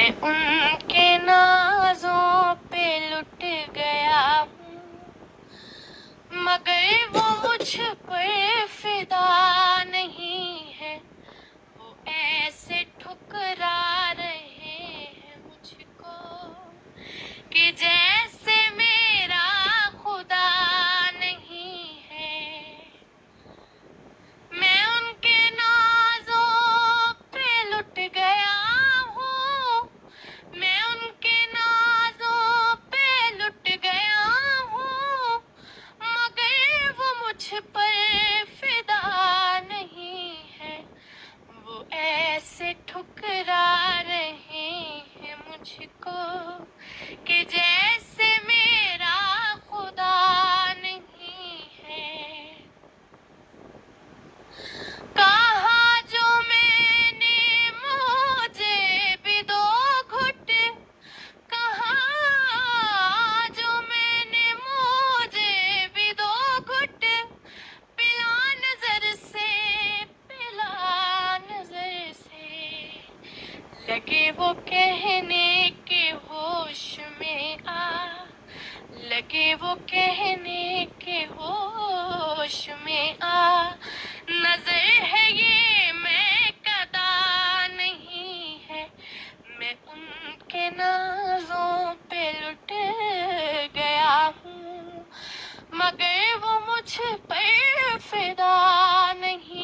मैं उनके नाजों पे लुट गया हूँ, मगर वो मुझ पर फिदा नहीं है। वो ऐसे ठुकरा रहे हैं मुझको कि जैसे मेरा खुदा नहीं है। मैं उनके नाजों पे लुट गया हूँ, मैं उनके नाजों पे लुट गया हूँ, मगर वो मुझ पर फिदा नहीं है। वो ऐसे ठुकरा रहे हैं मुझको कि जैसे मेरा खुदा नहीं है। कहा जो मैंने मुझे भी दो घुट, कहा जो मैंने मुझे भी दो घुट, पिला नजर से, पिला नजर से। लगे वो कहने के होश में आ, लगे वो कहने के होश में आ, नजर है ये मैं कदा नहीं है। मैं उनके नाजों पे लुट गया हूँ, मगर वो मुझ पर फिदा नहीं